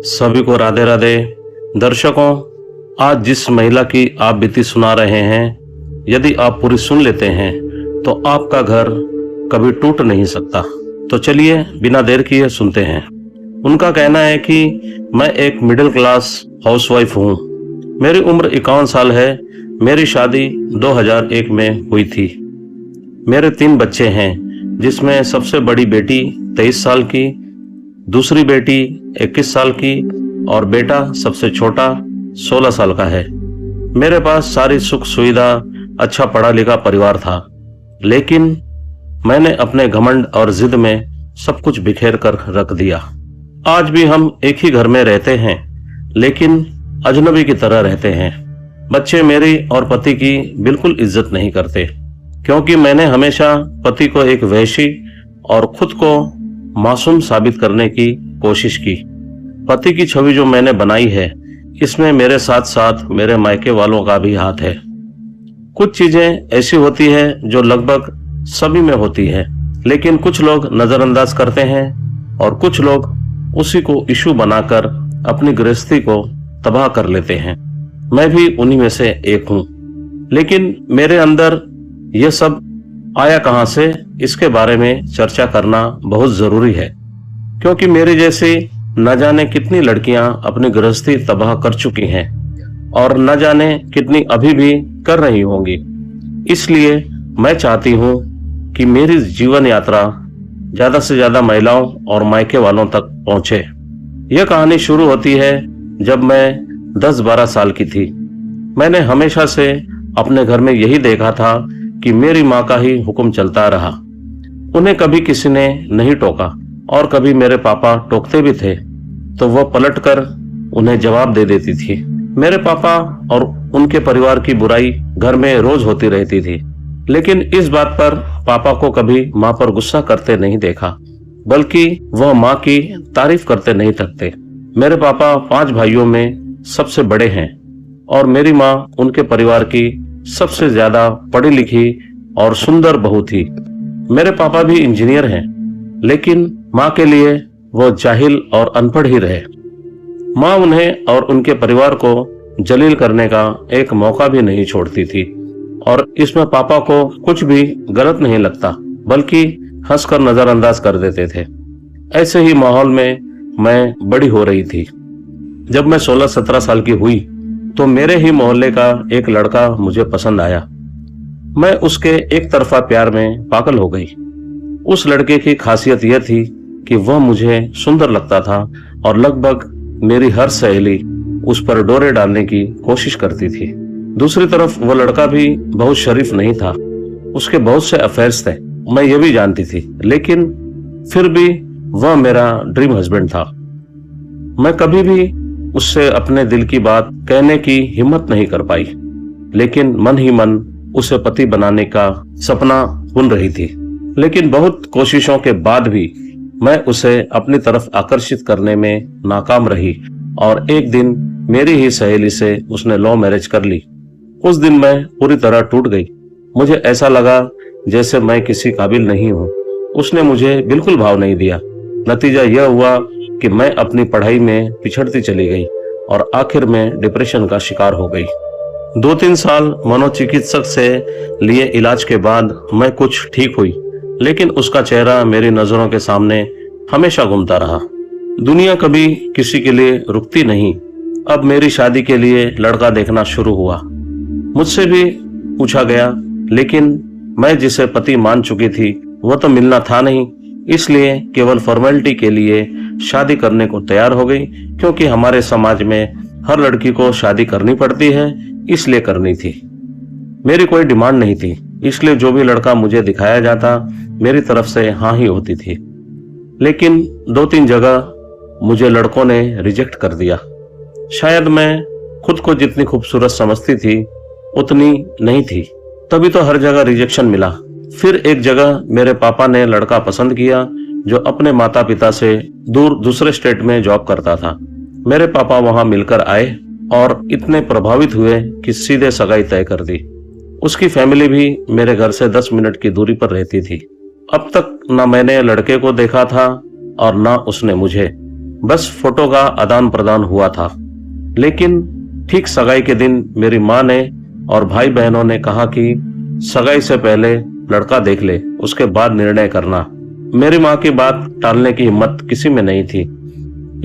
सभी को राधे राधे। दर्शकों, आज जिस महिला की आप बीती सुना रहे हैं, यदि आप पूरी सुन लेते हैं तो आपका घर कभी टूट नहीं सकता। तो चलिए बिना देर किए सुनते हैं। उनका कहना है कि मैं एक मिडिल क्लास हाउसवाइफ हूँ। मेरी उम्र 51 साल है। मेरी शादी 2001 में हुई थी। मेरे 3 बच्चे हैं, जिसमें सबसे बड़ी बेटी 23 साल की, दूसरी बेटी 21 साल की और बेटा सबसे छोटा 16 साल का है। मेरे पास सारी सुख सुविधा, अच्छा पढ़ा लिखा परिवार था, लेकिन मैंने अपने घमंड और जिद में सब कुछ बिखेर कर रख दिया। आज भी हम एक ही घर में रहते हैं, लेकिन अजनबी की तरह रहते हैं। बच्चे मेरी और पति की बिल्कुल इज्जत नहीं करते, क्योंकि मैंने हमेशा पति को एक वहशी और खुद को मासूम साबित करने की कोशिश की। पति की छवि जो मैंने बनाई है, इसमें मेरे साथ साथ मेरे मायके वालों का भी हाथ है। कुछ चीजें ऐसी होती है जो लगभग सभी में होती है, लेकिन कुछ लोग नजरअंदाज करते हैं और कुछ लोग उसी को इशू बनाकर अपनी गृहस्थी को तबाह कर लेते हैं। मैं भी उन्हीं में से एक हूं। लेकिन मेरे अंदर यह सब आया कहां से, इसके बारे में चर्चा करना बहुत जरूरी है, क्योंकि मेरी जैसी न जाने कितनी लड़कियां अपनी गृहस्थी तबाह कर चुकी हैं और न जाने कितनी अभी भी कर रही होंगी। इसलिए मैं चाहती हूं कि मेरी जीवन यात्रा ज्यादा से ज्यादा महिलाओं और मायके वालों तक पहुंचे। यह कहानी शुरू होती है जब मैं 10-12 साल की थी। मैंने हमेशा से अपने घर में यही देखा था कि मेरी माँ का ही हुक्म चलता रहा। उन्हें कभी किसी ने नहीं टोका, और कभी मेरे पापा टोकते भी थे तो वह पलटकर उन्हें जवाब दे देती थी। मेरे पापा और उनके परिवार की बुराई घर में रोज होती रहती थी, लेकिन इस बात पर पापा को कभी माँ पर गुस्सा करते नहीं देखा, बल्कि वह माँ की तारीफ करते नहीं थकते। मेरे पापा 5 भाइयों में सबसे बड़े हैं और मेरी माँ उनके परिवार की सबसे ज्यादा पढ़ी लिखी और सुंदर बहू थी। मेरे पापा भी इंजीनियर हैं, लेकिन माँ के लिए वो जाहिल और अनपढ़ ही रहे। माँ उन्हें और उनके परिवार को जलील करने का एक मौका भी नहीं छोड़ती थी, और इसमें पापा को कुछ भी गलत नहीं लगता, बल्कि हंसकर नजरअंदाज कर देते थे। ऐसे ही माहौल में मैं बड़ी हो रही थी। जब मैं 16-17 साल की हुई तो मेरे ही मोहल्ले का एक लड़का मुझे पसंद आया। मैं उसके एक तरफा प्यार में पागल हो गई। उस लड़के की खासियत यह थी कि वह मुझे सुंदर लगता था और लगभग मेरी हर सहेली उस पर डोरे डालने की कोशिश करती थी। दूसरी तरफ वह लड़का भी बहुत शरीफ नहीं था। उसके बहुत से अफेयर्स थे, मैं ये भी जानती थी, लेकिन फिर भी वह मेरा ड्रीम हस्बैंड था। मैं कभी भी उससे अपने दिल की बात कहने की हिम्मत नहीं कर पाई, लेकिन मन ही मन उसे पति बनाने का सपना बुन रही थी। लेकिन बहुत कोशिशों के बाद भी मैं उसे अपनी तरफ आकर्षित करने में नाकाम रही, और एक दिन मेरी ही सहेली से उसने लव मैरिज कर ली। उस दिन मैं पूरी तरह टूट गई। मुझे ऐसा लगा जैसे मैं किसी काबिल नहीं हूँ। उसने मुझे बिल्कुल भाव नहीं दिया। नतीजा यह हुआ कि मैं अपनी पढ़ाई में पिछड़ती चली गई और आखिर में डिप्रेशन का शिकार हो गई। 2-3 साल मनोचिकित्सक से लिए इलाज के बाद मैं कुछ ठीक हुई, लेकिन उसका चेहरा मेरी नजरों के सामने हमेशा घूमता रहा। दुनिया कभी किसी के लिए रुकती नहीं। अब मेरी शादी के लिए लड़का देखना शुरू हुआ। मुझसे भी पूछा गया, लेकिन मैं जिसे पति मान चुकी थी वह तो मिलना था नहीं, इसलिए केवल फॉर्मेलिटी के लिए शादी करने को तैयार हो गई, क्योंकि हमारे समाज में हर लड़की को शादी करनी पड़ती है, इसलिए करनी थी। मेरी कोई डिमांड नहीं थी, इसलिए जो भी लड़का मुझे दिखाया जाता मेरी तरफ से हाँ ही होती थी। लेकिन 2-3 जगह मुझे लड़कों ने रिजेक्ट कर दिया। शायद मैं खुद को जितनी खूबसूरत समझती थी उतनी नहीं थी, तभी तो हर जगह रिजेक्शन मिला। फिर एक जगह मेरे पापा ने लड़का पसंद किया जो अपने माता पिता से दूर दूसरे स्टेट में जॉब करता था। मेरे पापा वहां मिलकर आए और इतने प्रभावित हुए कि सीधे सगाई तय कर दी। उसकी फैमिली भी मेरे घर से 10 मिनट की दूरी पर रहती थी। अब तक न मैंने लड़के को देखा था और न उसने मुझे। बस फोटो का आदान प्रदान हुआ था। लेकिन ठीक सगाई के दिन मेरी माँ ने और भाई बहनों ने कहा कि सगाई से पहले लड़का देख ले, उसके बाद निर्णय करना। मेरी माँ की बात टालने की हिम्मत किसी में नहीं थी।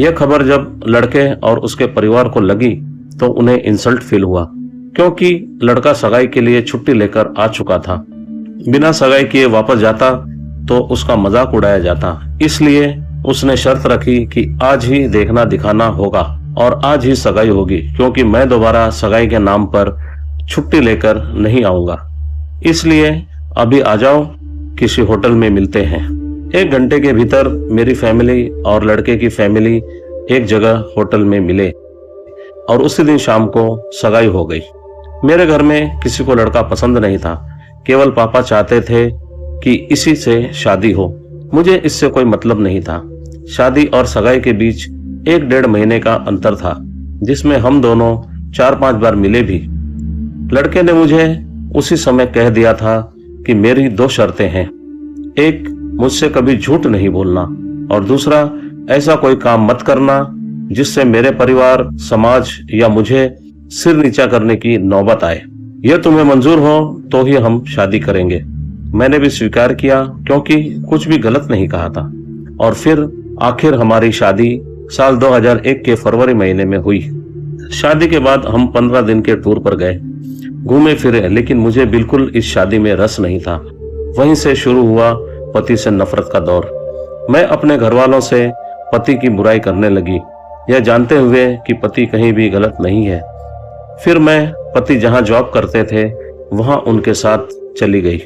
यह खबर जब लड़के और उसके परिवार को लगी तो उन्हें इंसल्ट फील हुआ, क्योंकि लड़का सगाई के लिए छुट्टी लेकर आ चुका था। बिना सगाई किए वापस जाता तो उसका मजाक उड़ाया जाता। इसलिए उसने शर्त रखी कि आज ही देखना दिखाना होगा और आज ही सगाई होगी, क्योंकि मैं दोबारा सगाई के नाम पर छुट्टी लेकर नहीं आऊंगा। इसलिए अभी आ जाओ, किसी होटल में मिलते हैं। 1 घंटे के भीतर मेरी फैमिली और लड़के की फैमिली एक जगह होटल में मिले और उसी दिन शाम को सगाई हो गई। मेरे घर में किसी को लड़का पसंद नहीं था, केवल पापा चाहते थे कि इसी से शादी हो। मुझे इससे कोई मतलब नहीं था। शादी और सगाई के बीच 1-1.5 महीने का अंतर था, जिसमें हम दोनों 4-5 बार मिले भी। लड़के ने मुझे उसी समय कह दिया था कि मेरी 2 शर्तें हैं। एक, मुझसे कभी झूठ नहीं बोलना, और दूसरा, ऐसा कोई काम मत करना जिससे मेरे परिवार, समाज या मुझे सिर नीचा करने की नौबत आए। यह तुम्हें मंजूर हो तो ही हम शादी करेंगे। मैंने भी स्वीकार किया, क्योंकि कुछ भी गलत नहीं कहा था। और फिर आखिर हमारी शादी साल 2001 के फरवरी महीने में हुई। शादी के बाद हम 15 दिन के टूर पर गए, घूमे फिरे, लेकिन मुझे बिल्कुल इस शादी में रस नहीं था। वहीं से शुरू हुआ पति से नफरत का दौर। मैं अपने घर वालों से पति की बुराई करने लगी, यह जानते हुए कि पति कहीं भी गलत नहीं है। फिर मैं पति जहां जॉब करते थे वहां उनके साथ चली गई।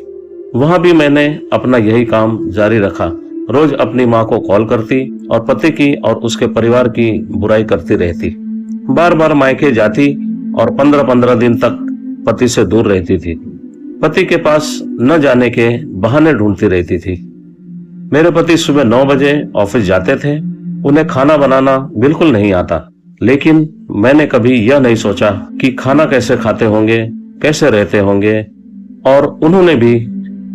वहां भी मैंने अपना यही काम जारी रखा। रोज अपनी माँ को कॉल करती और पति की और उसके परिवार की बुराई करती रहती। बार बार मायके जाती और 15-15 दिन तक पति से दूर रहती थी। पति के पास न जाने के बहाने ढूंढती रहती थी। मेरे पति सुबह 9 बजे ऑफिस जाते थे। उन्हें खाना बनाना बिल्कुल नहीं आता, लेकिन मैंने कभी यह नहीं सोचा कि खाना कैसे खाते होंगे, कैसे रहते होंगे, और उन्होंने भी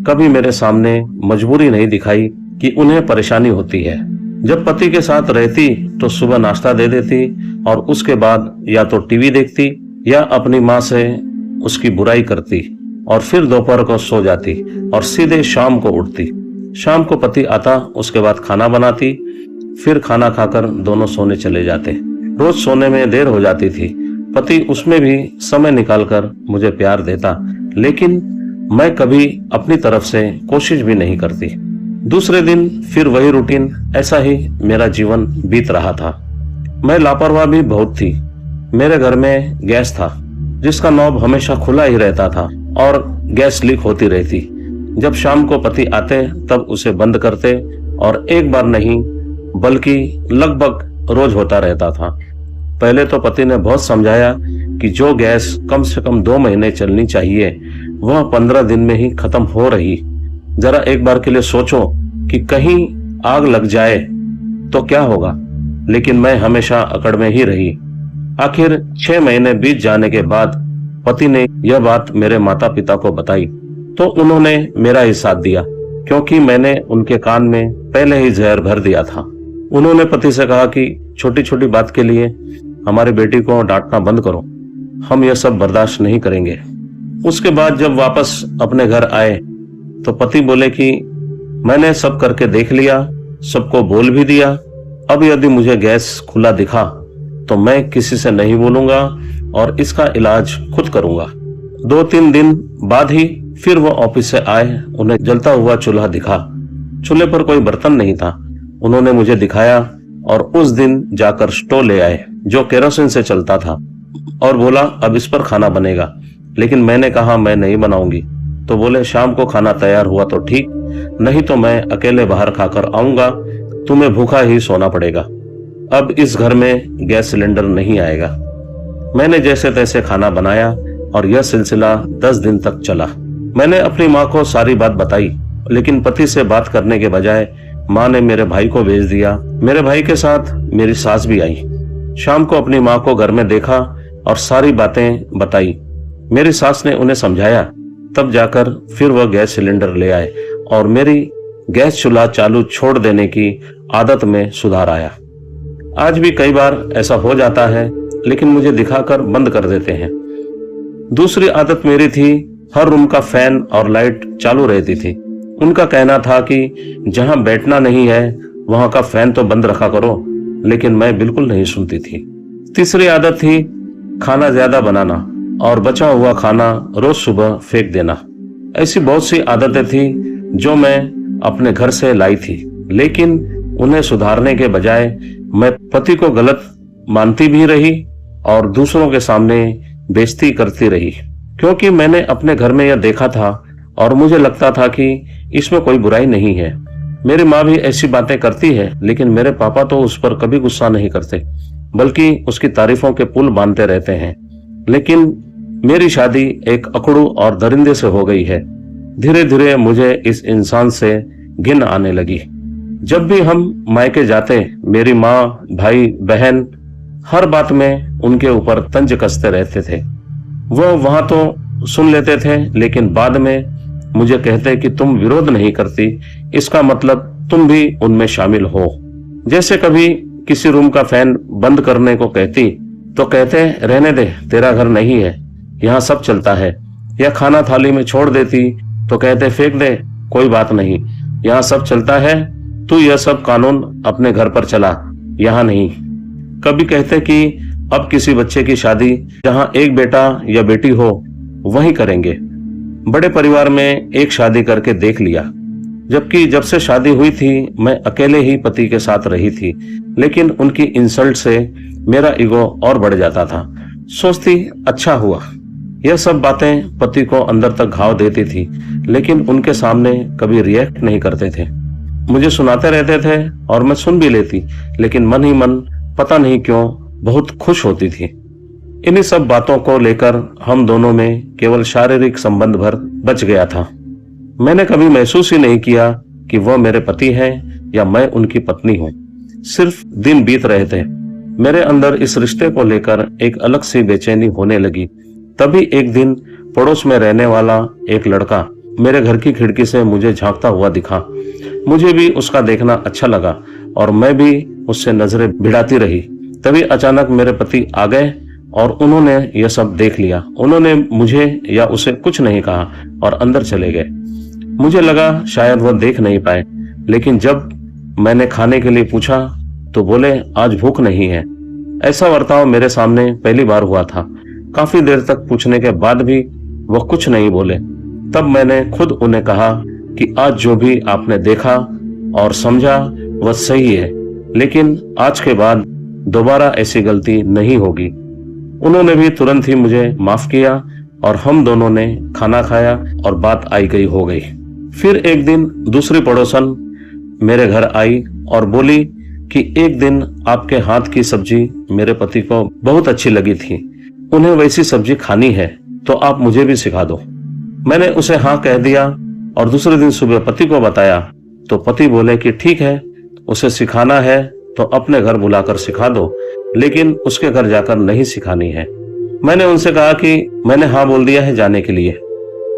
कभी मेरे सामने मजबूरी नहीं दिखाई कि उन्हें परेशानी होती है। जब पति के साथ रहती तो सुबह नाश्ता दे देती और उसके बाद या तो टीवी देखती या अपनी माँ से उसकी बुराई करती और फिर दोपहर को सो जाती और सीधे शाम को उठती। शाम को पति आता, उसके बाद खाना बनाती, फिर खाना खाकर दोनों सोने चले जाते। रोज सोने में देर हो जाती थी। पति उसमें भी समय निकालकर मुझे प्यार देता, लेकिन मैं कभी अपनी तरफ से कोशिश भी नहीं करती। दूसरे दिन फिर वही रूटीन। ऐसा ही मेरा जीवन बीत रहा था। मैं लापरवाह भी बहुत थी। मेरे घर में गैस था जिसका नॉब हमेशा खुला ही रहता था और गैस लीक होती रहती। जब शाम को पति आते तब उसे बंद करते और एक बार नहीं बल्कि लगभग रोज होता रहता था। पहले तो पति ने बहुत समझाया कि जो गैस कम से कम 2 महीने चलनी चाहिए वह 15 दिन में ही खत्म हो रही। जरा एक बार के लिए सोचो कि कहीं आग लग जाए तो क्या होगा। लेकिन मैं हमेशा अकड़ में ही रही। आखिर 6 महीने बीत जाने के बाद पति ने यह बात मेरे माता पिता को बताई तो उन्होंने मेरा ही साथ दिया, क्योंकि मैंने उनके कान में पहले ही जहर भर दिया था। उन्होंने पति से कहा कि छोटी छोटी बात के लिए हमारी बेटी को डांटना बंद करो, हम यह सब बर्दाश्त नहीं करेंगे। उसके बाद जब वापस अपने घर आए तो पति बोले कि मैंने सब करके देख लिया, सबको बोल भी दिया, अब यदि मुझे गैस खुला दिखा तो मैं किसी से नहीं बोलूंगा और इसका इलाज खुद करूंगा। 2-3 दिन बाद ही फिर वो ऑफिस से आए। उन्हें जलता हुआ चूल्हा दिखा। चूल्हे पर कोई बर्तन नहीं था। उन्होंने मुझे दिखाया और उस दिन जाकर स्टोव ले आए जो केरोसिन से चलता था और बोला अब इस पर खाना बनेगा। लेकिन मैंने कहा मैं नहीं बनाऊंगी। तो बोले शाम को खाना तैयार हुआ तो ठीक, नहीं तो मैं अकेले बाहर खाकर आऊंगा, तुम्हें भूखा ही सोना पड़ेगा। अब इस घर में गैस सिलेंडर नहीं आएगा। मैंने जैसे तैसे खाना बनाया और यह सिलसिला 10 दिन तक चला। मैंने अपनी माँ को सारी बात बताई, लेकिन पति से बात करने के बजाय माँ ने मेरे भाई को भेज दिया। मेरे भाई के साथ मेरी सास भी आई। शाम को अपनी माँ को घर में देखा और सारी बातें बताई। मेरी सास ने उन्हें समझाया, तब जाकर फिर वह गैस सिलेंडर ले आए और मेरी गैस चूल्हा चालू छोड़ देने की आदत में सुधार आया। आज भी कई बार ऐसा हो जाता है, लेकिन मुझे दिखाकर बंद कर देते हैं। दूसरी आदत मेरी थी, हर रूम का फैन और लाइट चालू रहती थी। उनका कहना था कि जहां बैठना नहीं है वहां का फैन तो बंद रखा करो, लेकिन मैं बिल्कुल नहीं सुनती थी। तीसरी आदत थी खाना ज्यादा बनाना और बचा हुआ खाना रोज सुबह फेंक देना। ऐसी बहुत सी आदतें थी जो मैं अपने घर से लाई थी, लेकिन उन्हें सुधारने के बजाय मैं पति को गलत मानती भी रही और दूसरों के सामने बेइज्जती करती रही, क्योंकि मैंने अपने घर में यह देखा था और मुझे लगता था कि इसमें कोई बुराई नहीं है। मेरी माँ भी ऐसी बातें करती है, लेकिन मेरे पापा तो उस पर कभी गुस्सा नहीं करते, बल्कि उसकी तारीफों के पुल बांधते रहते हैं। लेकिन मेरी शादी एक अकड़ू और दरिंदे से हो गई है। धीरे धीरे मुझे इस इंसान से घिन आने लगी। जब भी हम मायके जाते, मेरी माँ, भाई, बहन हर बात में उनके ऊपर तंज कसते रहते थे। वो वहां तो सुन लेते थे, लेकिन बाद में मुझे कहते कि तुम विरोध नहीं करती, इसका मतलब तुम भी उनमें शामिल हो। जैसे कभी किसी रूम का फैन बंद करने को कहती तो कहते रहने दे, तेरा घर नहीं है, यहाँ सब चलता है। या खाना थाली में छोड़ देती तो कहते फेंक दे, कोई बात नहीं, यहाँ सब चलता है, तू यह सब कानून अपने घर पर चला, यहाँ नहीं। कभी कहते कि अब किसी बच्चे की शादी जहाँ एक बेटा या बेटी हो वहीं करेंगे। बड़े परिवार में एक शादी करके देख लिया, जबकि जब से शादी हुई थी मैं अकेले ही पति के साथ रही थी, लेकिन उनकी इंसल्ट से मेरा ईगो और बढ़ जाता था। सोचती अच्छा हुआ। यह सब बातें पति को अंदर तक घाव देती थी, लेकिन उनके सामने कभी रिएक्ट नहीं करते थे। मुझे सुनाते रहते थे और मैं सुन भी लेती, लेकिन मन ही मन पता नहीं क्यों बहुत खुश होती थी। इन्हीं सब बातों को लेकर हम दोनों में केवल शारीरिक संबंध भर बच गया था। मैंने कभी महसूस ही नहीं किया कि वह मेरे पति हैं या मैं उनकी पत्नी हूँ। सिर्फ दिन बीत रहे थे। मेरे अंदर इस रिश्ते को लेकर एक अलग सी बेचैनी होने लगी। तभी एक दिन पड़ोस में रहने वाला एक लड़का मेरे घर की खिड़की से मुझे झांकता हुआ दिखा। मुझे भी उसका देखना अच्छा लगा और मैं भी उससे नजरें भिड़ाती रही। तभी अचानक मेरे पति आ गए और उन्होंने यह सब देख लिया। उन्होंने मुझे या उसे कुछ नहीं कहा और अंदर चले गए। मुझे लगा शायद वह देख नहीं पाए, लेकिन जब मैंने खाने के लिए पूछा तो बोले आज भूख नहीं है। ऐसा बर्ताव मेरे सामने पहली बार हुआ था। काफी देर तक पूछने के बाद भी वह कुछ नहीं बोले। तब मैंने खुद उन्हें कहा कि आज जो भी आपने देखा और समझा वह सही है, लेकिन आज के बाद दोबारा ऐसी गलती नहीं होगी। उन्होंने भी तुरंत ही मुझे माफ किया और हम दोनों ने खाना खाया और बात आई गई हो गई। फिर एक दिन दूसरी पड़ोसन मेरे घर आई और बोली कि एक दिन आपके हाथ की सब्जी मेरे पति को बहुत अच्छी लगी थी, उन्हें वैसी सब्जी खानी है तो आप मुझे भी सिखा दो। मैंने उसे हाँ कह दिया और दूसरे दिन सुबह पति को बताया तो पति बोले कि ठीक है, उसे सिखाना है तो अपने घर बुलाकर सिखा दो, लेकिन उसके घर जाकर नहीं सिखानी है। मैंने उनसे कहा कि मैंने हाँ बोल दिया है जाने के लिए।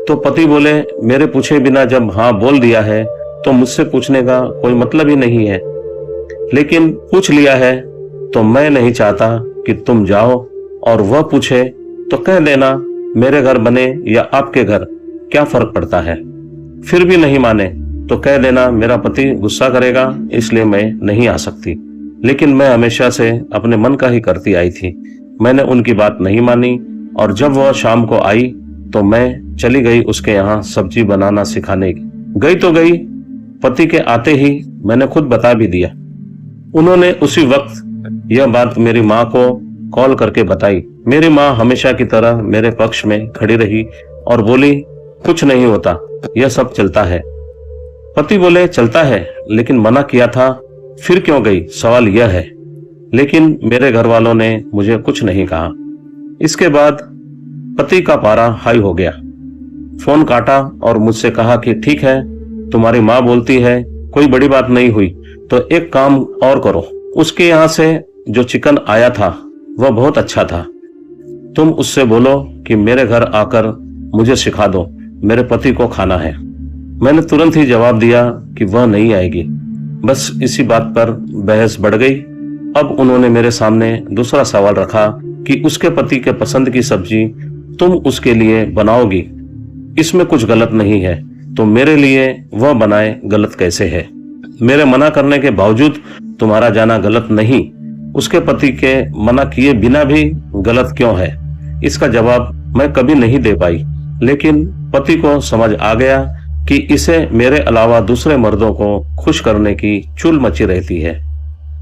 तो पति बोले मेरे पूछे बिना जब हाँ बोल दिया है तो मुझसे पूछने का कोई मतलब ही नहीं है, लेकिन पूछ लिया है तो मैं नहीं चाहता कि तुम जाओ और वह पूछे तो कह देना मेरे घर बने या आपके घर, क्या फर्क पड़ता है। फिर भी नहीं माने तो कह देना मेरा पति गुस्सा करेगा इसलिए मैं नहीं आ सकती। लेकिन मैं हमेशा से अपने मन का ही करती आई थी। मैंने उनकी बात नहीं मानी और जब वह शाम को आई तो मैं चली गई उसके यहाँ सब्जी बनाना सिखाने। गई तो गई, पति के आते ही मैंने खुद बता भी दिया। उन्होंने उसी वक्त यह बात मेरी माँ को कॉल करके बताई। मेरी माँ हमेशा की तरह मेरे पक्ष में खड़ी रही और बोली कुछ नहीं होता, यह सब चलता है। पति बोले चलता है, लेकिन मना किया था, फिर क्यों गई, सवाल यह है। लेकिन मेरे घर वालों ने मुझे कुछ नहीं कहा। इसके बाद पति का पारा हाई हो गया। फोन काटा और मुझसे कहा कि ठीक है, तुम्हारी माँ बोलती है कोई बड़ी बात नहीं हुई तो एक काम और करो, उसके यहाँ से जो चिकन आया था वह बहुत अच्छा था, तुम उससे बोलो कि मेरे घर आकर मुझे सिखा दो, मेरे पति को खाना है। मैंने तुरंत ही जवाब दिया कि वह नहीं आएगी। बस इसी बात पर बहस बढ़ गई। अब उन्होंने मेरे सामने दूसरा सवाल रखा कि उसके पति के पसंद की सब्जी तुम उसके लिए बनाओगी, इसमें कुछ गलत नहीं है, तो मेरे लिए वह बनाए गलत कैसे है? मेरे मना करने के बावजूद तुम्हारा जाना गलत नहीं, उसके पति के मना किए बिना भी गलत क्यों है? इसका जवाब मैं कभी नहीं दे पाई, लेकिन पति को समझ आ गया कि इसे मेरे अलावा दूसरे मर्दों को खुश करने की चुल मची रहती है।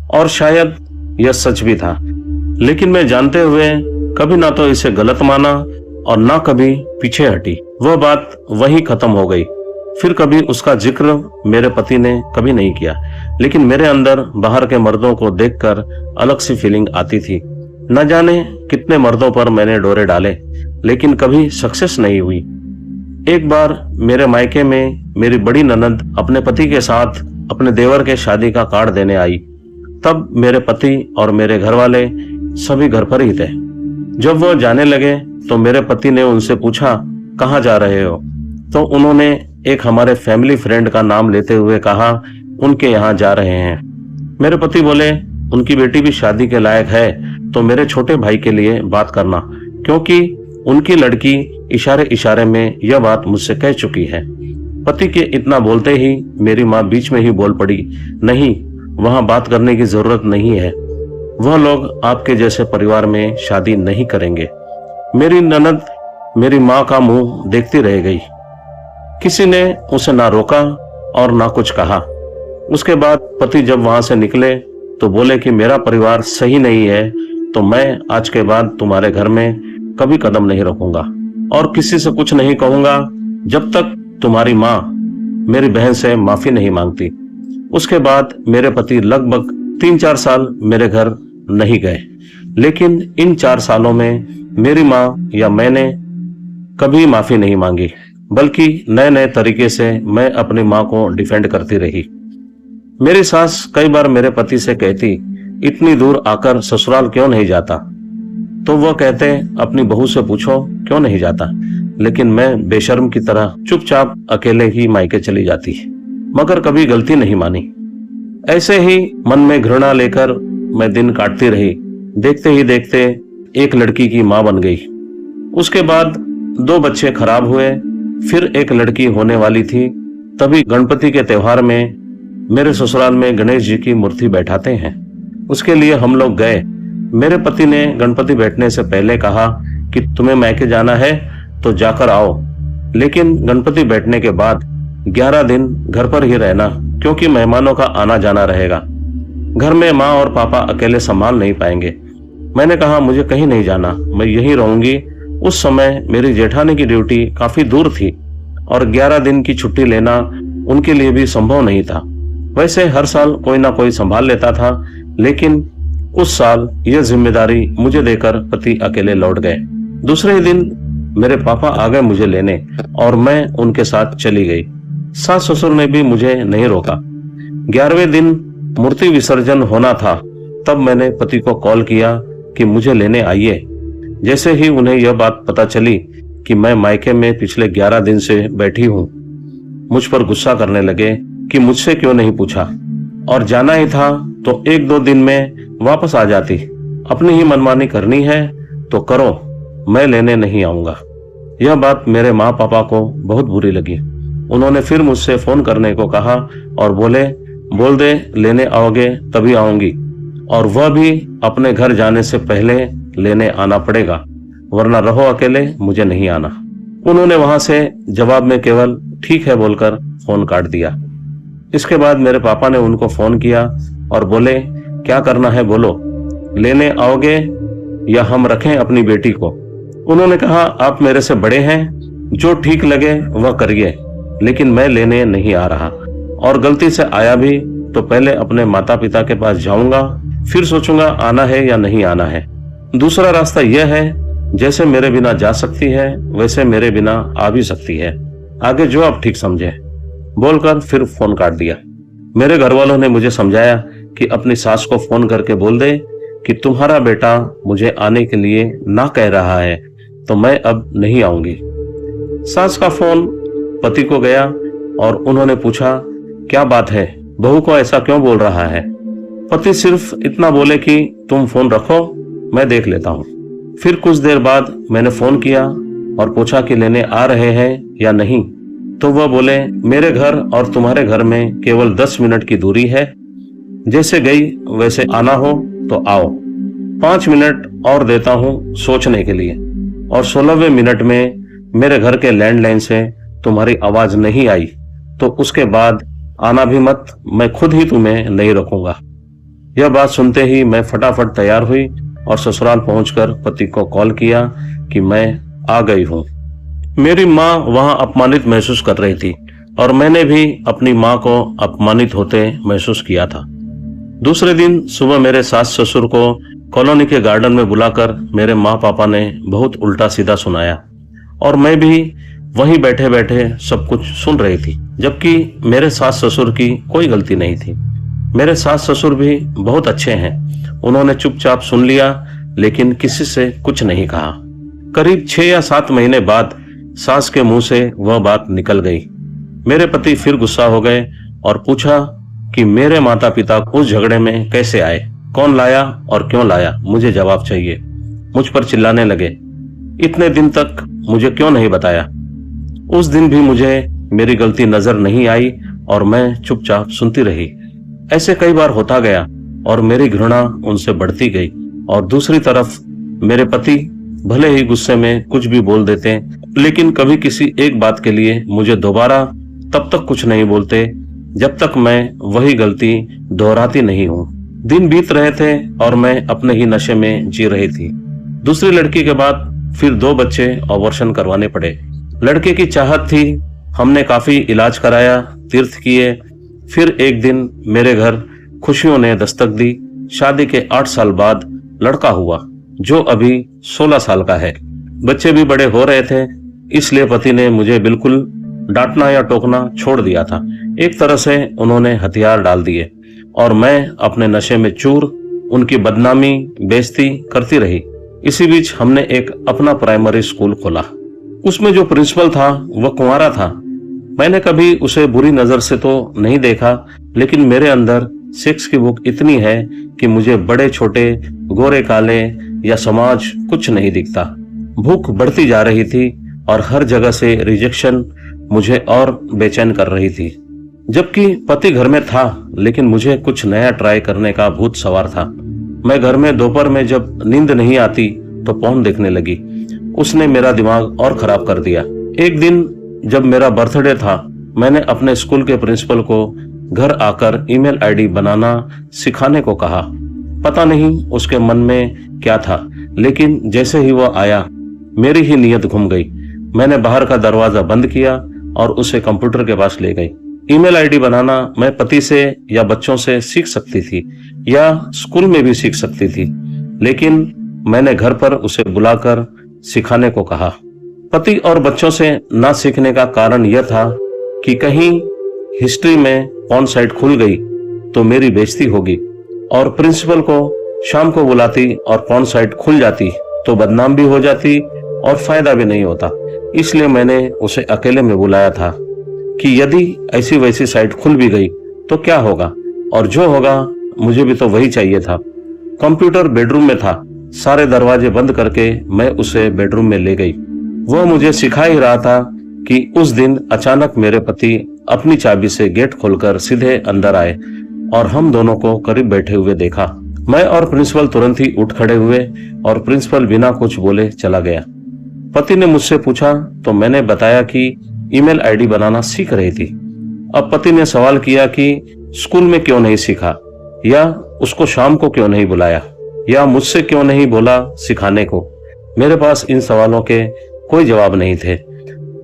और शायद यह सच भी था, लेकिन मैं जानते हुए कभी ना तो इसे गलत माना और ना कभी पीछे हटी। वह बात वहीं खत्म हो गई। फिर कभी उसका जिक्र मेरे पति ने कभी नहीं किया, लेकिन मेरे अंदर बाहर के मर्दों को देखकर अलग सी फीलिंग आती थी। न जाने कितने मर्दों पर मैंने डोरे डाले, लेकिन कभी सक्सेस नहीं हुई। एक बार मेरे मायके में मेरी बड़ी ननद अपने पति के साथ अपने देवर के शादी का कार्ड देने आई। तब मेरे पति और मेरे घर वाले सभी घर पर ही थे। जब वह जाने लगे तो मेरे पति ने उनसे पूछा, कहाँ जा रहे हो? तो उन्होंने एक हमारे फैमिली फ्रेंड का नाम लेते हुए कहा, उनके यहाँ जा रहे हैं। मेरे पति बोले, उनकी बेटी भी शादी के लायक है, तो मेरे छोटे भाई के लिए बात करना, क्योंकि उनकी लड़की इशारे इशारे में यह बात मुझसे कह चुकी है। पति के इतना बोलते ही मेरी माँ बीच में ही बोल पड़ी, नहीं, वहां बात करने की जरूरत नहीं है, वह लोग आपके जैसे परिवार में शादी नहीं करेंगे। मेरी ननद मेरी माँ का मुंह देखती रह गई। किसी ने उसे ना रोका और ना कुछ कहा। उसके बाद पति जब वहां से निकले तो बोले कि मेरा परिवार सही नहीं है, तो मैं आज के बाद तुम्हारे घर में कभी कदम नहीं रखूंगा और किसी से कुछ नहीं कहूंगा जब तक तुम्हारी माँ मेरी बहन से माफी नहीं मांगती। उसके बाद मेरे पति लगभग 3-4 साल मेरे घर नहीं गए, लेकिन इन 4 सालों में मेरी माँ या मैंने कभी माफी नहीं मांगी, बल्कि नए नए तरीके से मैं अपनी माँ को डिफेंड करती रही। मेरी सास कई बार मेरे पति से कहती, इतनी दूर आकर ससुराल क्यों नहीं जाता? तो वह कहते, अपनी बहू से पूछो क्यों नहीं जाता। लेकिन मैं बेशर्म की तरह चुपचाप अकेले ही मायके चली जाती, मगर कभी गलती नहीं मानी। ऐसे ही मन में घृणा लेकर मैं दिन काटती रही। देखते ही देखते एक लड़की की माँ बन गई। उसके बाद 2 बच्चे खराब हुए, फिर एक लड़की होने वाली थी। तभी गणपति के त्योहार में मेरे ससुराल में गणेश जी की मूर्ति बैठाते हैं, उसके लिए हम लोग गए। मेरे पति ने गणपति बैठने से पहले कहा कि तुम्हें मायके जाना है तो जाकर आओ, लेकिन गणपति बैठने के बाद 11 दिन घर पर ही रहना, क्योंकि मेहमानों का आना जाना रहेगा। घर में माँ और पापा अकेले संभाल नहीं पाएंगे। मैंने कहा, मुझे कहीं नहीं जाना, मैं यहीं रहूंगी। उस समय मेरी जेठानी की ड्यूटी काफी दूर थी और 11 दिन की छुट्टी लेना उनके लिए भी संभव नहीं था। वैसे हर साल कोई ना कोई संभाल लेता था, लेकिन उस साल यह जिम्मेदारी मुझे देकर पति अकेले लौट गए। दूसरे ही दिन मेरे पापा आ गए मुझे लेने और मैं उनके साथ चली गई। सास ससुर ने भी मुझे नहीं रोका। 11वें दिन मूर्ति विसर्जन होना था, तब मैंने पति को कॉल किया कि मुझे लेने आइए। जैसे ही उन्हें यह बात पता चली कि मैं मायके में पिछले 11 दिन से बैठी हूँ, मुझ पर गुस्सा करने लगे कि मुझसे क्यों नहीं पूछा, और जाना ही था तो 1-2 दिन में वापस आ जाती। अपनी ही मनमानी करनी है तो करो, मैं लेने नहीं आऊंगा। यह बात मेरे माँ पापा को बहुत बुरी लगी। उन्होंने फिर मुझसे फोन करने को कहा और बोले, बोल दे लेने आओगे तभी आऊंगी, और वह भी अपने घर जाने से पहले लेने आना पड़ेगा, वरना रहो अकेले, मुझे नहीं आना। उन्होंने वहां से जवाब में केवल ठीक है बोलकर फोन काट दिया। इसके बाद मेरे पापा ने उनको फोन किया और बोले, क्या करना है बोलो, लेने आओगे या हम रखें अपनी बेटी को? उन्होंने कहा, आप मेरे से बड़े हैं, जो ठीक लगे वह करिए, लेकिन मैं लेने नहीं आ रहा, और गलती से आया भी तो पहले अपने माता पिता के पास जाऊंगा, फिर सोचूंगा आना है या नहीं आना है। दूसरा रास्ता यह है, जैसे मेरे बिना जा सकती है वैसे मेरे बिना आ भी सकती है, आगे जो आप ठीक समझे, बोलकर फिर फोन काट दिया। मेरे घर वालों ने मुझे समझाया कि अपनी सास को फोन करके बोल दे कि तुम्हारा बेटा मुझे आने के लिए ना कह रहा है, तो मैं अब नहीं आऊंगी। सास का फोन पति को गया और उन्होंने पूछा, क्या बात है, बहू को ऐसा क्यों बोल रहा है? पति सिर्फ इतना बोले कि तुम फोन रखो, मैं देख लेता हूँ। फिर कुछ देर बाद मैंने फोन किया और पूछा कि लेने आ रहे हैं या नहीं, तो वह बोले मेरे घर और तुम्हारे घर में केवल 10 मिनट की दूरी है, जैसे गई वैसे आना हो तो आओ। 5 मिनट और देता हूँ सोचने के लिए। और 16वें मिनट में मेरे घर के लैंडलाइन से तुम्हारी आवाज नहीं आई तो उसके बाद आना भी मत, मैं खुद ही तुम्हें नहीं रखूंगा। यह बात सुनते ही मैं फटाफट तैयार हुई और ससुराल पहुंचकर पति को कॉल किया कि मैं आ गई हूं। मेरी माँ वहां अपमानित महसूस कर रही थी और मैंने भी अपनी माँ को अपमानित होते महसूस किया था। दूसरे दिन सुबह मेरे सास ससुर को कॉलोनी के गार्डन में बुलाकर मेरे माँ पापा ने बहुत उल्टा सीधा सुनाया और मैं भी वहीं बैठे बैठे सब कुछ सुन रही थी, जबकि मेरे सास ससुर की कोई गलती नहीं थी। मेरे सास ससुर भी बहुत अच्छे हैं। उन्होंने चुपचाप सुन लिया लेकिन किसी से कुछ नहीं कहा। करीब 6 या 7 महीने बाद सास के मुंह से वह बात निकल गई। मेरे पति फिर गुस्सा हो गए और पूछा कि मेरे माता पिता उस झगड़े में कैसे आए, कौन लाया और क्यों लाया, मुझे जवाब चाहिए। मुझ पर चिल्लाने लगे, इतने दिन तक मुझे क्यों नहीं बताया। उस दिन भी मुझे मेरी गलती नजर नहीं आई और मैं चुपचाप सुनती रही। ऐसे कई बार होता गया और मेरी घृणा उनसे बढ़ती गई। और दूसरी तरफ मेरे पति भले ही गुस्से में कुछ भी बोल देते, लेकिन कभी किसी एक बात के लिए मुझे दोबारा तब तक कुछ नहीं बोलते जब तक मैं वही गलती दोहराती नहीं हूँ। दिन बीत रहे थे और मैं अपने ही नशे में जी रही थी। दूसरी लड़की के बाद फिर 2 बच्चे अबॉर्शन करवाने पड़े। लड़के की चाहत थी, हमने काफी इलाज कराया, तीर्थ किए। फिर एक दिन मेरे घर खुशियों ने दस्तक दी। शादी के 8 साल बाद लड़का हुआ जो अभी 16 साल का है। बच्चे भी बड़े हो रहे थे, इसलिए पति ने मुझे बिल्कुल डांटना या टोकना छोड़ दिया था। एक तरह से उन्होंने हथियार डाल दिए और मैं अपने नशे में चूर उनकी बदनामी बेइज्जती करती रही। इसी बीच हमने एक अपना प्राइमरी स्कूल खोला। उसमें जो प्रिंसिपल था वह कुंवारा था। मैंने कभी उसे बुरी नजर से तो नहीं देखा, लेकिन मेरे अंदर सेक्स की भूख इतनी है कि मुझे बड़े छोटे, गोरे काले या समाज कुछ नहीं दिखता। भूख बढ़ती जा रही थी और हर जगह से रिजेक्शन मुझे और बेचैन कर रही थी। जबकि पति घर में था, लेकिन मुझे कुछ नया ट्राई करने का भूत सवार था। मैं घर में दोपहर में जब नींद नहीं आती तो पोर्न देखने लगी। उसने मेरा दिमाग और खराब कर दिया। एक दिन जब मेरा बर्थडे था, मैंने अपने स्कूल के प्रिंसिपल को घर आकर ईमेल आईडी बनाना सिखाने को कहा। पता नहीं उसके मन में क्या था, लेकिन जैसे ही वह आया मेरी ही नीयत घूम गई। मैंने बाहर का दरवाजा बंद किया और उसे कंप्यूटर के पास ले गई। ईमेल आईडी बनाना मैं पति से या बच्चों से सीख सकती थी या स्कूल में भी सीख सकती थी, लेकिन मैंने घर पर उसे बुलाकर सिखाने को कहा। पति और बच्चों से ना सीखने का कारण यह था कि कहीं हिस्ट्री में पॉर्न साइट खुल गई तो मेरी बेइज्जती होगी, और प्रिंसिपल को शाम को बुलाती और पॉर्न साइट खुल जाती तो बदनाम भी हो जाती और फायदा भी नहीं होता। इसलिए मैंने उसे अकेले में बुलाया था कि यदि ऐसी वैसी साइट खुल भी गई तो क्या होगा, और जो होगा मुझे भी तो वही चाहिए था। कंप्यूटर बेडरूम में था। सारे दरवाजे बंद करके मैं उसे बेडरूम में ले गई। वह मुझे सिखा ही रहा था कि उस दिन अचानक मेरे पति अपनी चाबी से गेट खोलकर सीधे अंदर आए और हम दोनों को करीब बैठे हुए देखा। मैं और प्रिंसिपल तुरंत ही उठ खड़े हुए और प्रिंसिपल बिना कुछ बोले चला गया। पति ने मुझसे पूछा तो मैंने बताया कि ईमेल आईडी बनाना सीख रही थी। अब पति ने सवाल किया कि स्कूल में क्यों नहीं सीखा, या उसको शाम को क्यों नहीं बुलाया, या मुझसे क्यों नहीं बोला सिखाने को। मेरे पास इन सवालों के कोई जवाब नहीं थे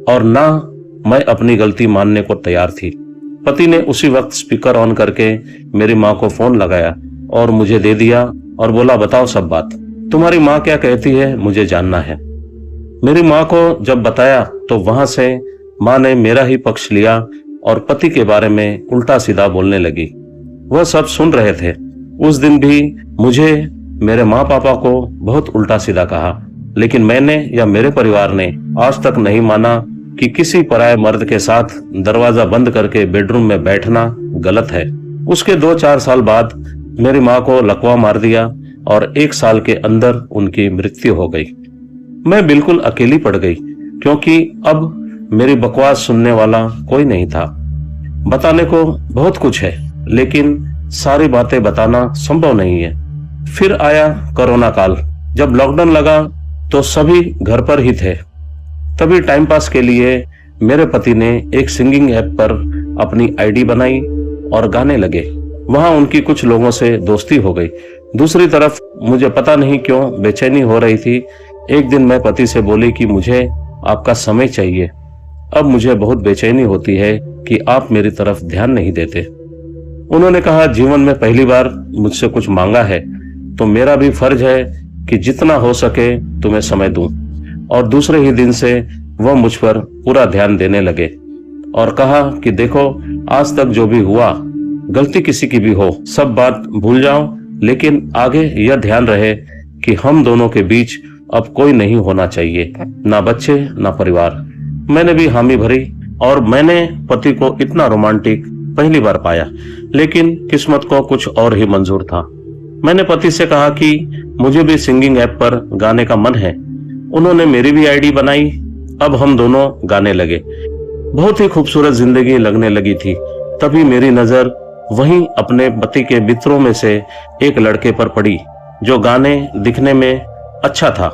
और ना मैं अपनी गलती मानने को तैयार थी। पति ने उसी वक्त स्पीकर ऑन करके मेरी माँ को फोन लगाया और मुझे दे दिया और बोला, बताओ सब बात, तुम्हारी माँ क्या कहती है मुझे जानना है। मेरी माँ को जब बताया तो वहां से माँ ने मेरा ही पक्ष लिया और पति के बारे में उल्टा सीधा बोलने लगी। वह सब सुन रहे थे। उस दिन भी मुझे मेरे माँ पापा को बहुत उल्टा सीधा कहा, लेकिन मैंने या मेरे परिवार ने आज तक नहीं माना कि किसी पराये मर्द के साथ दरवाजा बंद करके बेडरूम में बैठना गलत है। उसके 2-4 साल बाद मेरी माँ को लकवा मार दिया और 1 साल के अंदर उनकी मृत्यु हो गई। मैं बिल्कुल अकेली पड़ गई क्योंकि अब मेरी बकवास सुनने वाला कोई नहीं था। बताने को बहुत कुछ है लेकिन सारी बातें बताना संभव नहीं है। फिर आया कोरोना काल। जब लॉकडाउन लगा तो सभी घर पर ही थे। तभी टाइम पास के लिए मेरे पति ने एक सिंगिंग ऐप पर अपनी आईडी बनाई और गाने लगे। वहां उनकी कुछ लोगों से दोस्ती हो गई। दूसरी तरफ मुझे पता नहीं क्यों बेचैनी हो रही थी। एक दिन मैं पति से बोली कि मुझे आपका समय चाहिए। अब मुझे बहुत बेचैनी होती है कि आप मेरी तरफ ध्यान नहीं देते। उन्होंने कहा, जीवन में पहली बार मुझसे कुछ मांगा है तो मेरा भी फर्ज है कि जितना हो सके तुम्हें समय दूं। और दूसरे ही दिन से वह मुझ पर पूरा ध्यान देने लगे और कहा कि देखो, आज तक जो भी हुआ, गलती किसी की भी हो, सब बात भूल जाओ, लेकिन आगे यह ध्यान रहे कि हम दोनों के बीच अब कोई नहीं होना चाहिए, ना बच्चे ना परिवार। मैंने भी हामी भरी और मैंने पति को इतना रोमांटिक पहली बार पाया। लेकिन किस्मत को कुछ और ही मंजूर था। मैंने पति से कहा कि मुझे भी सिंगिंग ऐप पर गाने का मन है। उन्होंने मेरी भी आईडी बनाई। अब हम दोनों गाने लगे। बहुत ही खूबसूरत जिंदगी लगने लगी थी। तभी मेरी नजर वहीं अपने पति के मित्रों में से एक लड़के पर पड़ी जो गाने दिखने में अच्छा था,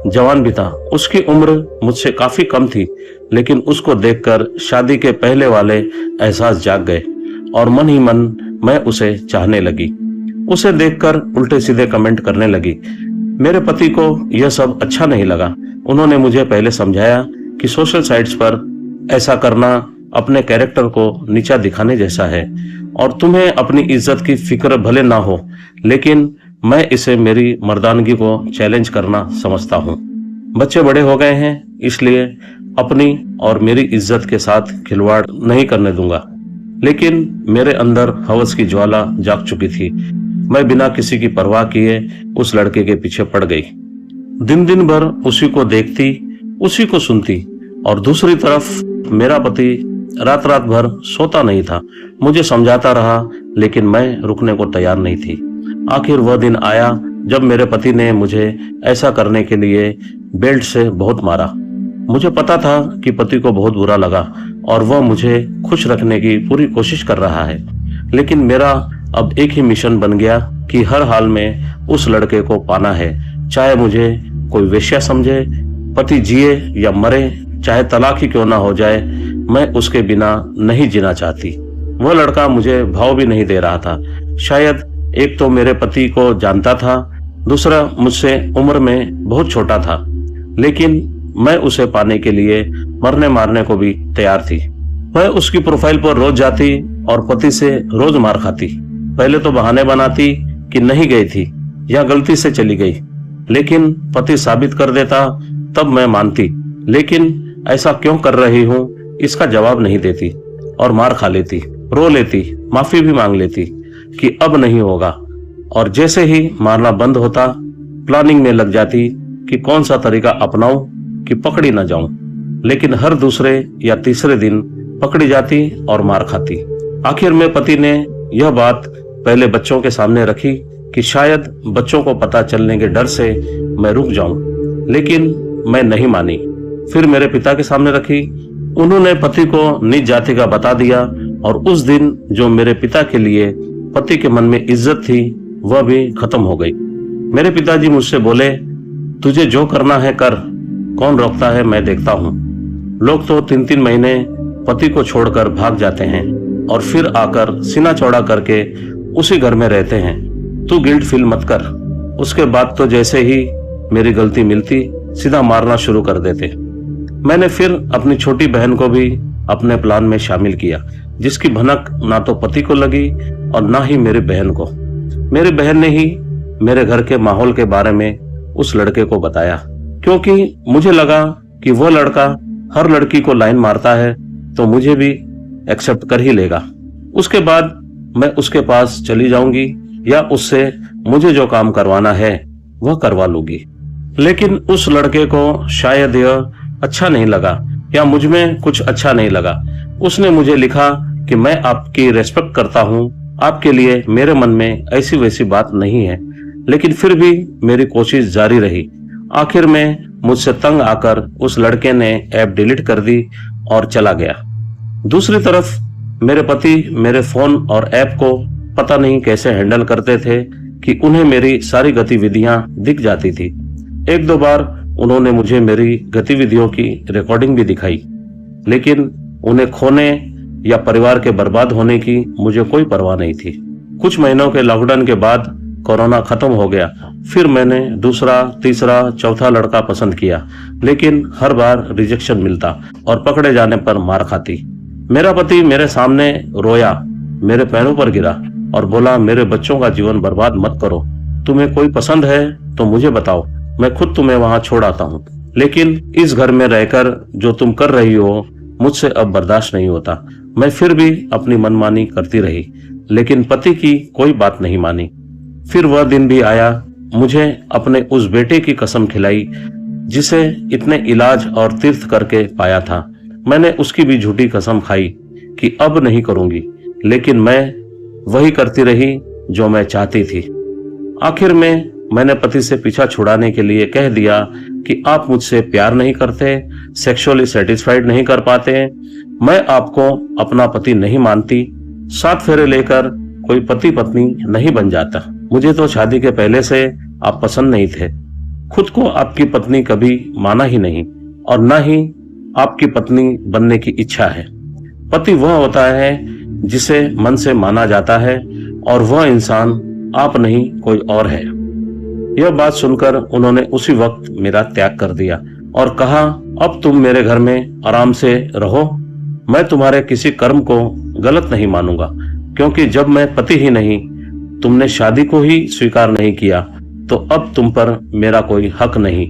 जवान भी था। उसकी उम्र मुझसे काफी कम थी, लेकिन उसको देखकर शादी के पहले वाले एहसास जाग गए और मन ही मन मैं उसे चाहने लगी। उसे देखकर उल्टे सीधे कमेंट करने लगी। मेरे पति को यह सब अच्छा नहीं लगा। उन्होंने मुझे पहले समझाया कि सोशल साइट्स पर ऐसा करना अपने कैरेक्टर को नीचा दिखाने जैसा है और तुम्हें अपनी इज्जत की फिक्र भले ना हो, लेकिन मैं इसे मेरी मर्दानगी को चैलेंज करना समझता हूँ। बच्चे बड़े हो गए हैं, इसलिए अपनी और मेरी इज्जत के साथ खिलवाड़ नहीं करने दूंगा। लेकिन मेरे अंदर हवस की ज्वाला जाग चुकी थी। मैं बिना किसी की परवाह किए उस लड़के के पीछे पड़ गई। दिन दिन भर उसी को देखती, उसी को सुनती और दूसरी तरफ मेरा पति रात रात भर सोता नहीं था। मुझे समझाता रहा, लेकिन मैं रुकने को तैयार नहीं थी। आखिर वह दिन आया जब मेरे पति ने मुझे ऐसा करने के लिए बेल्ट से बहुत मारा। मुझे पता था कि पति को बहुत बुरा लगा और वह मुझे खुश रखने की पूरी कोशिश कर रहा है, लेकिन मेरा अब एक ही मिशन बन गया कि हर हाल में उस लड़के को पाना है, चाहे मुझे कोई वेश्या समझे। पति जिए या मरे, चाहे तलाक ही क्यों ना हो जाए, मैं उसके बिना नहीं जीना चाहती। वह लड़का मुझे भाव भी नहीं दे रहा था। शायद एक तो मेरे पति को जानता था, दूसरा मुझसे उम्र में बहुत छोटा था, लेकिन मैं उसे पाने के लिए मरने मारने को भी तैयार थी। मैं उसकी प्रोफाइल पर रोज जाती और पति से रोज मार खाती। पहले तो बहाने बनाती कि नहीं गई थी या गलती से चली गई, लेकिन पति साबित कर देता तब मैं मानती। लेकिन ऐसा क्यों कर रही हूँ इसका जवाब नहीं देती और मार खा लेती, रो लेती, माफी भी मांग लेती कि अब नहीं होगा। और जैसे ही मारना बंद होता, प्लानिंग में लग जाती कि कौन सा तरीका अपनाऊं कि पकड़ी ना जाऊं। लेकिन हर दूसरे या तीसरे दिन पकड़ी जाती और मार खाती। आखिर में पति ने यह बात पहले बच्चों के सामने रखी कि शायद बच्चों को पता चलने के डर से मैं रुक जाऊं, लेकिन मैं नहीं मानी। फिर मेरे पिता के सामने रखी। उन्होंने पति को नीच जाति का बता दिया और उस दिन जो मेरे पिता के लिए पति के मन में इज्जत थी वह भी खत्म हो गई। मेरे पिताजी मुझसे बोले, तुझे जो करना है कर, कौन रोकता है मैं देखता हूँ। लोग तो 3-3 महीने पति को छोड़कर भाग जाते हैं और फिर आकर सीना चौड़ा करके उसी घर में रहते हैं। तू गिल्ट फील मत कर। उसके बाद तो जैसे ही मेरी गलती मिलती सीधा मारना शुरू कर देते। मैंने फिर अपनी छोटी बहन को भी अपने प्लान में शामिल किया, जिसकी भनक ना तो पति को लगी और ना ही मेरी बहन को। मेरी बहन ने ही मेरे घर के माहौल के बारे में उस लड़के को बताया, क्योंकि मुझे लगा कि वह लड़का हर लड़की को लाइन मारता है तो मुझे भी एक्सेप्ट कर ही लेगा। उसके बाद मैं उसके पास चली जाऊंगी या उससे मुझे जो काम करवाना है वह करवा लूंगी। लेकिन उस लड़के को शायद यह अच्छा नहीं लगा या मुझ में कुछ अच्छा नहीं लगा। उसने मुझे लिखा कि मैं आपकी रेस्पेक्ट करता हूँ, आपके लिए मेरे मन में ऐसी वैसी बात नहीं है, लेकिन फिर भी मेरी कोशिश जारी रही। आखिर में मुझसे तंग आकर उस लड़के ने ऐप डिलीट कर दी और चला गया। दूसरी तरफ मेरे पति मेरे फोन और ऐप को पता नहीं कैसे हैंडल करते थे कि उन्हें मेरी सारी गतिविधियां दिख जाती थी। एक दो बार उन्होंने मुझे मेरी गतिविधियों की रिकॉर्डिंग भी दिखाई, लेकिन उन्हें खोने या परिवार के बर्बाद होने की मुझे कोई परवाह नहीं थी। कुछ महीनों के लॉकडाउन के बाद कोरोना खत्म हो गया। फिर मैंने दूसरा, तीसरा, चौथा लड़का पसंद किया, लेकिन हर बार रिजेक्शन मिलता और पकड़े जाने पर मार खाती। मेरा पति मेरे सामने रोया, मेरे पैरों पर गिरा और बोला, मेरे बच्चों का जीवन बर्बाद मत करो। तुम्हें कोई पसंद है तो मुझे बताओ, मैं खुद तुम्हें वहां छोड़ आता हूँ। लेकिन इस घर में रहकर जो तुम कर रही हो मुझसे अब बर्दाश्त नहीं होता। मैं फिर भी अपनी मनमानी करती रही, लेकिन पति की कोई बात नहीं मानी। फिर वह दिन भी आया, मुझे अपने उस बेटे की कसम खिलाई जिसे इतने इलाज और तीर्थ करके पाया था। मैंने उसकी भी झूठी कसम खाई कि अब नहीं करूंगी, लेकिन मैं वही करती रही जो मैं चाहती थी। आखिर में मैंने पति से पीछा छुड़ाने के लिए कह दिया कि आप मुझसे प्यार नहीं करते, सेक्सुअली सेटिस्फाइड नहीं कर पाते, मैं आपको अपना पति नहीं मानती, 7 फेरे लेकर कोई पति पत्नी नहीं बन जाता। मुझे तो शादी के पहले से आप पसंद नहीं थे। खुद को आपकी पत्नी कभी माना ही नहीं और न ही आपकी पत्नी बनने की इच्छा है। पति वह होता है जिसे मन से माना जाता है और वह इंसान आप नहीं कोई और है। यह बात सुनकर उन्होंने उसी वक्त मेरा त्याग कर दिया और कहा, अब तुम मेरे घर में आराम से रहो, मैं तुम्हारे किसी कर्म को गलत नहीं मानूंगा, क्योंकि जब मैं पति ही नहीं, तुमने शादी को ही स्वीकार नहीं किया, तो अब तुम पर मेरा कोई हक नहीं।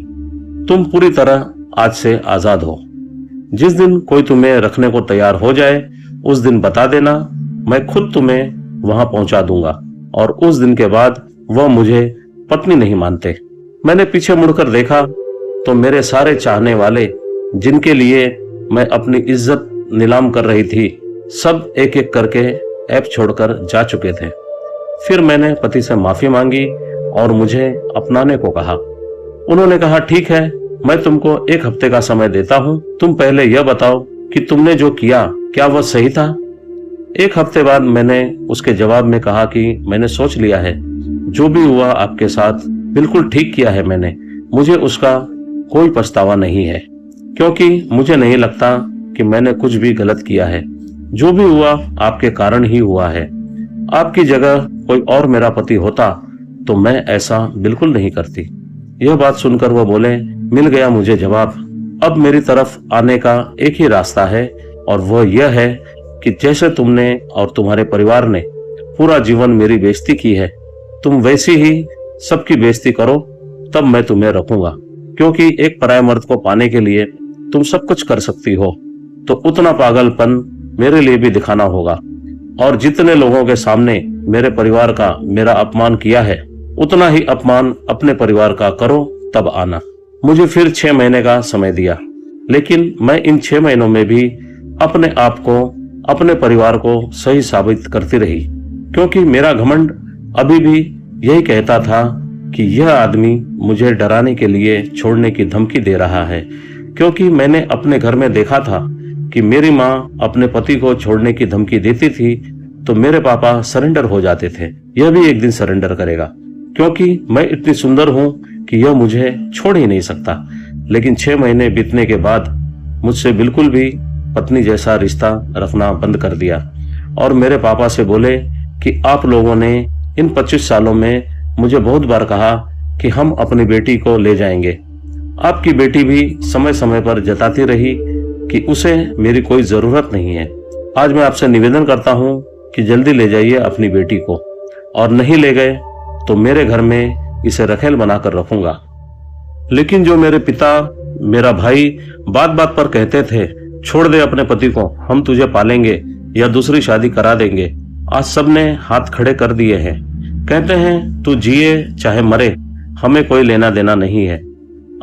तुम पूरी तरह आज से आजाद हो। जिस दिन कोई तुम्हें रखने को तैयार हो जाए उस दिन बता देना, मैं खुद तुम्हें वहां पहुंचा दूंगा। और उस दिन के बाद वह मुझे पत्नी नहीं मानते। मैंने पीछे मुड़कर देखा तो मेरे सारे चाहने वाले, जिनके लिए मैं अपनी इज्जत नीलाम कर रही थी, सब एक एक करके ऐप छोड़कर जा चुके थे। फिर मैंने पति से माफी मांगी और मुझे अपनाने को कहा। उन्होंने कहा, ठीक है, मैं तुमको 1 हफ्ते का समय देता हूं, तुम पहले यह बताओ कि तुमने जो किया क्या वह सही था। 1 हफ्ते बाद मैंने उसके जवाब में कहा कि मैंने सोच लिया है, जो भी हुआ आपके साथ बिल्कुल ठीक किया है मैंने, मुझे उसका कोई पछतावा नहीं है, क्योंकि मुझे नहीं लगता कि मैंने कुछ भी गलत किया है। जो भी हुआ आपके कारण ही हुआ है। आपकी जगह कोई और मेरा पति होता तो मैं ऐसा बिल्कुल नहीं करती। यह बात सुनकर वो बोले, मिल गया मुझे जवाब। अब मेरी तरफ आने का एक ही रास्ता है और वह यह है कि जैसे तुमने और तुम्हारे परिवार ने पूरा जीवन मेरी बेइज्जती की है, तुम वैसी ही सबकी बेइज्जती करो, तब मैं तुम्हें रखूंगा। क्योंकि एक पराये मर्द को पाने के लिए तुम सब कुछ कर सकती हो, तो उतना पागलपन मेरे लिए भी दिखाना होगा। और जितने लोगों के सामने मेरे परिवार का मेरा अपमान किया है, उतना ही अपमान अपने परिवार का करो, तब आना। मुझे फिर 6 महीने का समय दिया, लेकिन मैं इन 6 महीनों में भी अपने आप को, अपने परिवार को सही साबित करती रही, क्योंकि मेरा घमंड अभी भी यही कहता था कि यह आदमी मुझे डराने के लिए छोड़ने की धमकी दे रहा है। क्योंकि मैंने अपने घर में देखा था कि मेरी माँ अपने पति को छोड़ने की धमकी देती थी तो मेरे पापा सरेंडर हो जाते थे। यह भी एक दिन सरेंडर करेगा, क्योंकि मैं इतनी सुंदर हूँ कि यह मुझे छोड़ ही नहीं सकता। लेकिन 6 महीने बीतने के बाद मुझसे बिल्कुल भी पत्नी जैसा रिश्ता रखना बंद कर दिया और मेरे पापा से बोले कि आप लोगों ने इन 25 सालों में मुझे बहुत बार कहा कि हम अपनी बेटी को ले जाएंगे। आपकी बेटी भी समय समय पर जताती रही कि उसे मेरी कोई जरूरत नहीं है। आज मैं आपसे निवेदन करता हूं कि जल्दी ले जाइए अपनी बेटी को, और नहीं ले गए तो मेरे घर में इसे रखेल बनाकर रखूंगा। लेकिन जो मेरे पिता, मेरा भाई बात बात पर कहते थे, छोड़ दे अपने पति को, हम तुझे पालेंगे या दूसरी शादी करा देंगे, आज सबने हाथ खड़े कर दिए हैं। कहते हैं तू जिए चाहे मरे, हमें कोई लेना देना नहीं है।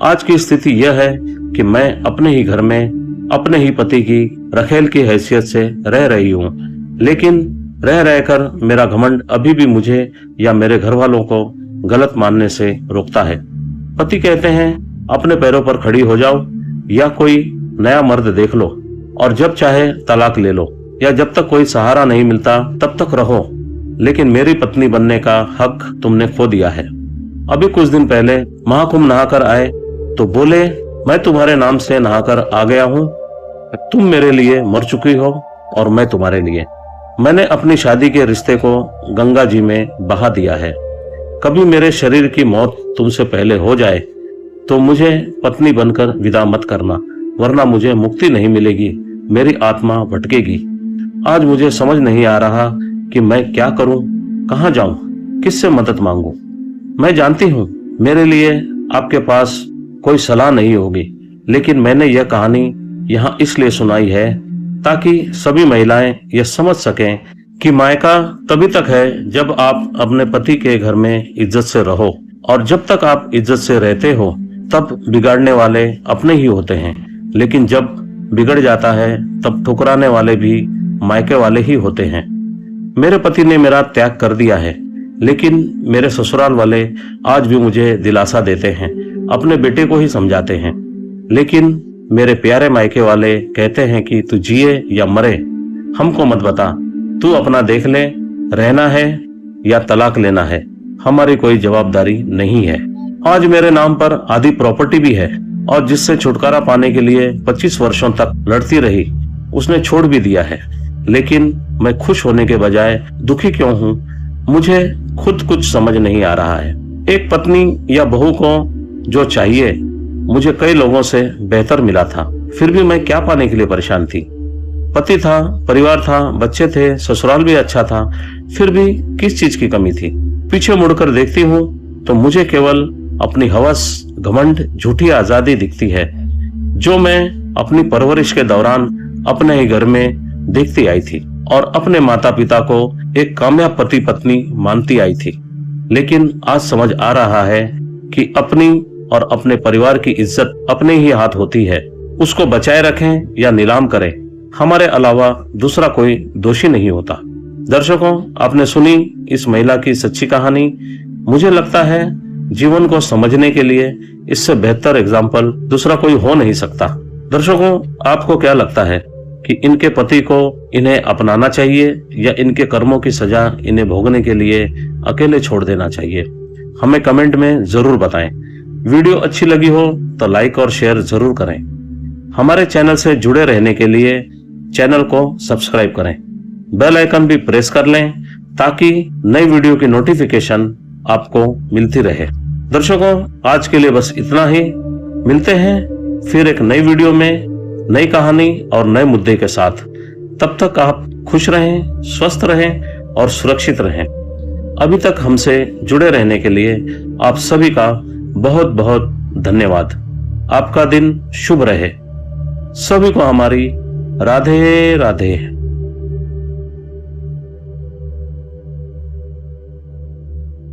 आज की स्थिति यह है कि मैं अपने ही घर में अपने ही पति की रखेल की हैसियत से रह रही हूँ, लेकिन रह रहकर मेरा घमंड अभी भी मुझे या मेरे घर वालों को गलत मानने से रोकता है। पति कहते हैं अपने पैरों पर खड़ी हो जाओ या कोई नया मर्द देख लो और जब चाहे तलाक ले लो, या जब तक कोई सहारा नहीं मिलता तब तक रहो, लेकिन मेरी पत्नी बनने का हक तुमने खो दिया है। अभी कुछ दिन पहले महाकुंभ नहाकर आए तो बोले मैं तुम्हारे नाम से नहाकर आ गया हूँ, तुम मेरे लिए मर चुकी हो और मैं तुम्हारे लिए। मैंने अपनी शादी के रिश्ते को गंगा जी में बहा दिया है। कभी मेरे शरीर की मौत तुमसे पहले हो जाए तो मुझे पत्नी बनकर विदा मत करना, वरना मुझे मुक्ति नहीं मिलेगी, मेरी आत्मा भटकेगी। आज मुझे समझ नहीं आ रहा कि मैं क्या करूं, कहां जाऊं, किससे मदद मांगूं। मैं जानती हूं मेरे लिए आपके पास कोई सलाह नहीं होगी, लेकिन मैंने यह कहानी यहाँ इसलिए सुनाई है ताकि सभी महिलाएं यह समझ सकें कि मायका तभी तक है जब आप अपने पति के घर में इज्जत से रहो, और जब तक आप इज्जत से रहते हो तब बिगाड़ने वाले अपने ही होते हैं, लेकिन जब बिगड़ जाता है तब ठुकराने वाले भी मायके वाले ही होते हैं। मेरे पति ने मेरा त्याग कर दिया है, लेकिन मेरे ससुराल वाले आज भी मुझे दिलासा देते हैं, अपने बेटे को ही समझाते हैं। लेकिन मेरे प्यारे मायके वाले कहते हैं कि तू जिए या मरे हमको मत बता, तू अपना देख ले, रहना है या तलाक लेना है, हमारी कोई जवाबदारी नहीं है। आज मेरे नाम पर आधी प्रॉपर्टी भी है और जिससे छुटकारा पाने के लिए 25 वर्षों तक लड़ती रही, उसने छोड़ भी दिया है। लेकिन मैं खुश होने के बजाय दुखी क्यों हूँ, मुझे खुद कुछ समझ नहीं आ रहा है। एक पत्नी या बहू को जो चाहिए मुझे कई लोगों से बेहतर मिला था, फिर भी मैं क्या पाने के लिए परेशान थी। पति था, परिवार था, बच्चे थे, ससुराल भी अच्छा था, फिर भी किस चीज की कमी थी। पीछे मुड़कर देखती हूँ तो मुझे केवल अपनी हवस, घमंड, झूठी आजादी दिखती है, जो मैं अपनी परवरिश के दौरान अपने ही घर में देखती आई थी और अपने माता पिता को एक कामयाब पति पत्नी मानती आई थी। लेकिन आज समझ आ रहा है कि अपनी और अपने परिवार की इज्जत अपने ही हाथ होती है, उसको बचाए रखें या नीलाम करें, हमारे अलावा दूसरा कोई दोषी नहीं होता। दर्शकों, आपने सुनी इस महिला की सच्ची कहानी। मुझे लगता है जीवन को समझने के लिए इससे बेहतर एग्जाम्पल दूसरा कोई हो नहीं सकता। दर्शकों, आपको क्या लगता है कि इनके पति को इन्हें अपनाना चाहिए या इनके कर्मों की सजा इन्हें भोगने के लिए अकेले छोड़ देना चाहिए? हमें कमेंट में जरूर बताएं। वीडियो अच्छी लगी हो तो लाइक और शेयर जरूर करें। हमारे चैनल से जुड़े रहने के लिए चैनल को सब्सक्राइब करें, बेल आइकन भी प्रेस कर लें ताकि नई वीडियो की नोटिफिकेशन आपको मिलती रहे। दर्शकों, आज के लिए बस इतना ही। मिलते हैं फिर एक नई वीडियो में, नई कहानी और नए मुद्दे के साथ। तब तक आप खुश रहें, स्वस्थ रहें और सुरक्षित रहें। अभी तक हमसे जुड़े रहने के लिए आप सभी का बहुत बहुत धन्यवाद। आपका दिन शुभ रहे। सभी को हमारी राधे राधे।